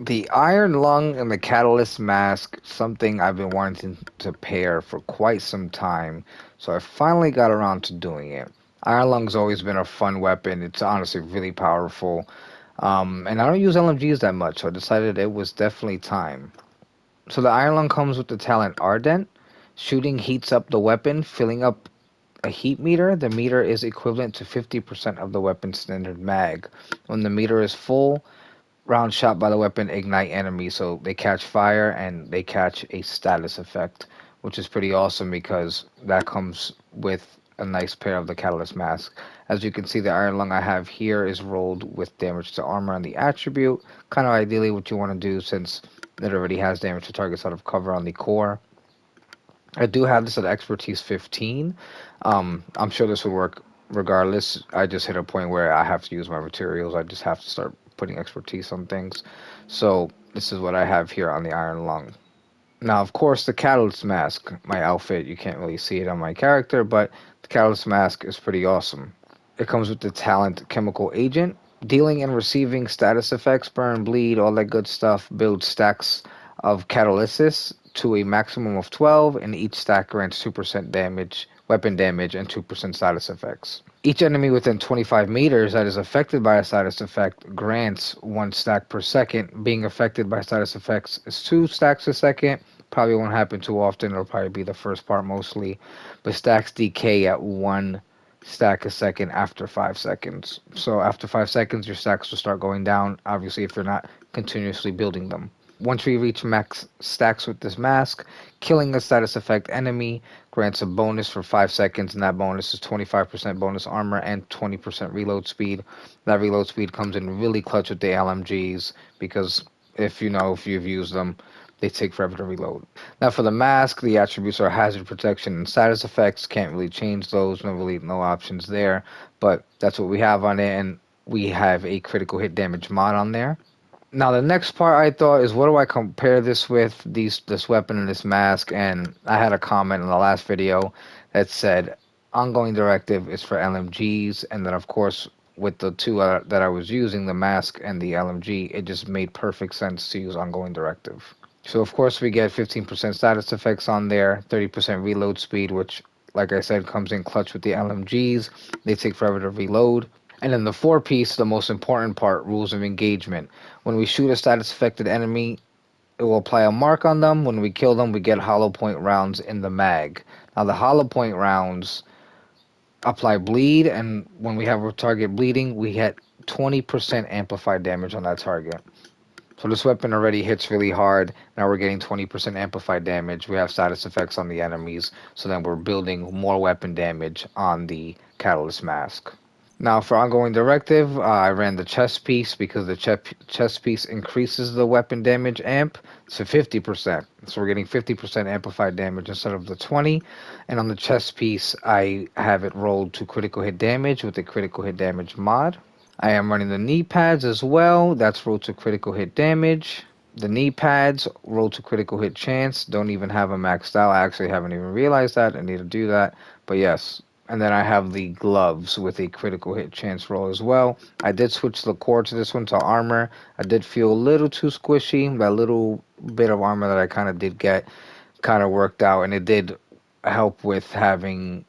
The Iron Lung and the Catalyst Mask, something I've been wanting to pair for quite some time, so I finally got around to doing it. Iron Lung's always been a fun weapon. It's honestly really powerful. And I don't use LMGs that much, so I decided it was definitely time. So the Iron Lung comes with the talent Ardent. Shooting heats up the weapon, filling up a heat meter. The meter is equivalent to 50% of the weapon's standard mag. When the meter is full, rounds shot by the weapon ignite enemies, so they catch fire and they catch a status effect, which is pretty awesome because that comes with a nice pair of the Catalyst Mask. As you can see, the Iron Lung I have here is rolled with damage to armor on the attribute, kind of ideally what you want to do since it already has damage to targets out of cover on the core. I do have this at expertise 15. I'm sure this would work regardless. I just hit a point where I have to use my materials. I just have to start putting expertise on things. So this is what I have here on the Iron Lung. Now, of course, the Catalyst Mask, my outfit, you can't really see it on my character, but the Catalyst Mask is pretty awesome. It comes with the talent Chemical Agent. Dealing and receiving status effects, burn, bleed, all that good stuff, build stacks of catalysis to a maximum of 12, and each stack grants 2% damage, weapon damage, and 2% status effects. Each enemy within 25 meters that is affected by a status effect grants 1 stack per second. Being affected by status effects is 2 stacks a second. Probably won't happen too often. It'll probably be the first part mostly. But stacks decay at 1 stack a second after 5 seconds. So after 5 seconds, your stacks will start going down. Obviously, if you're not continuously building them. Once we reach max stacks with this mask, killing a status effect enemy grants a bonus for 5 seconds, and that bonus is 25% bonus armor and 20% reload speed. That reload speed comes in really clutch with the LMGs because if you've used them, they take forever to reload. Now for the mask, the attributes are hazard protection and status effects. Can't really change those. No options there. But that's what we have on it, and we have a critical hit damage mod on there. Now the next part I thought is what do I compare this with this weapon and this mask, and I had a comment in the last video that said ongoing directive is for LMGs, and then of course with the two that I was using, the mask and the LMG, it just made perfect sense to use ongoing directive. So of course we get 15% status effects on there, 30% reload speed, which like I said comes in clutch with the LMGs. They take forever to reload. And then the four piece, the most important part, rules of engagement. When we shoot a status affected enemy, it will apply a mark on them. When we kill them, we get hollow point rounds in the mag. Now the hollow point rounds apply bleed, and when we have a target bleeding, we get 20% amplified damage on that target. So this weapon already hits really hard. Now we're getting 20% amplified damage. We have status effects on the enemies, so then we're building more weapon damage on the Catalyst Mask. Now for ongoing directive, I ran the chest piece because the chest piece increases the weapon damage amp to 50%. So we're getting 50% amplified damage instead of the 20. And on the chest piece, I have it rolled to critical hit damage with the critical hit damage mod. I am running the knee pads as well. That's rolled to critical hit damage. The knee pads roll to critical hit chance. Don't even have a maxed out. I actually haven't even realized that. I need to do that. But yes, and then I have the gloves with a critical hit chance roll as well. I did switch the core to this one to armor. I did feel a little too squishy. That little bit of armor that I kind of did get kind of worked out, and it did help with having,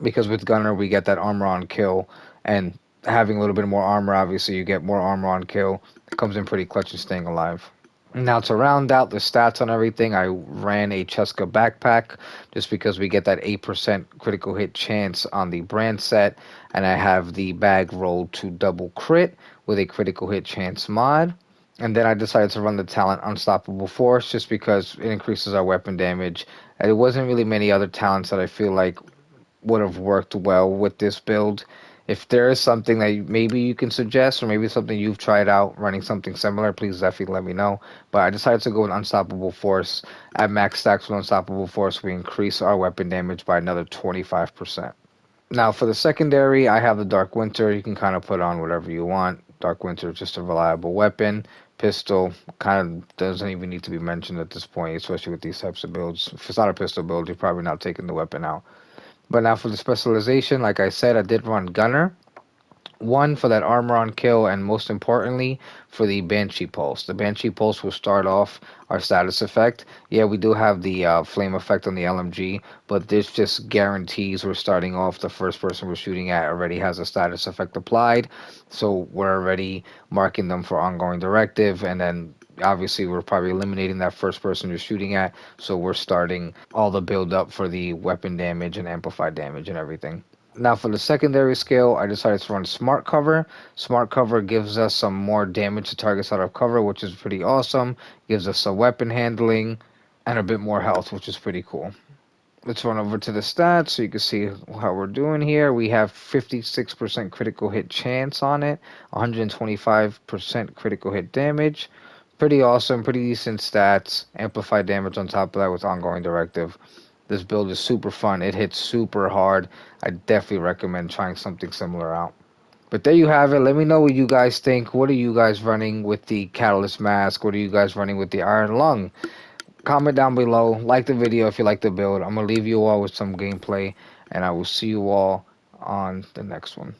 because with Gunner we get that armor on kill, and having a little bit more armor, obviously you get more armor on kill. It comes in pretty clutch and staying alive. Now to round out the stats on everything, I ran a Cheska backpack just because we get that 8% critical hit chance on the brand set, and I have the bag rolled to double crit with a critical hit chance mod. And then I decided to run the talent Unstoppable Force just because it increases our weapon damage. There wasn't really many other talents that I feel like would have worked well with this build. If there is something that maybe you can suggest, or maybe something you've tried out running something similar, please definitely let me know. But I decided to go with Unstoppable Force. At max stacks with Unstoppable Force, we increase our weapon damage by another 25%. Now for the secondary, I have the Dark Winter. You can kind of put on whatever you want. Dark Winter is just a reliable weapon. Pistol kind of doesn't even need to be mentioned at this point, especially with these types of builds. If it's not a pistol build, you're probably not taking the weapon out. But now for the specialization, like I said, I did run Gunner. One for that armor on kill, and most importantly for the Banshee Pulse. The Banshee Pulse will start off our status effect. Yeah, we do have the flame effect on the LMG, but this just guarantees we're starting off the first person we're shooting at already has a status effect applied, so we're already marking them for ongoing directive, and then obviously we're probably eliminating that first person you're shooting at, so we're starting all the build up for the weapon damage and amplified damage and everything. Now for the secondary skill, I decided to run Smart Cover. Smart Cover gives us some more damage to targets out of cover, which is pretty awesome. Gives us some weapon handling and a bit more health, which is pretty cool. Let's run over to the stats so you can see how we're doing here. We have 56% critical hit chance on it, 125% critical hit damage. Pretty awesome, pretty decent stats. Amplified damage on top of that with ongoing directive. This build is super fun. It hits super hard. I definitely recommend trying something similar out. But there you have it. Let me know what you guys think. What are you guys running with the Catalyst Mask? What are you guys running with the Iron Lung? Comment down below. Like the video if you like the build. I'm going to leave you all with some gameplay. And I will see you all on the next one.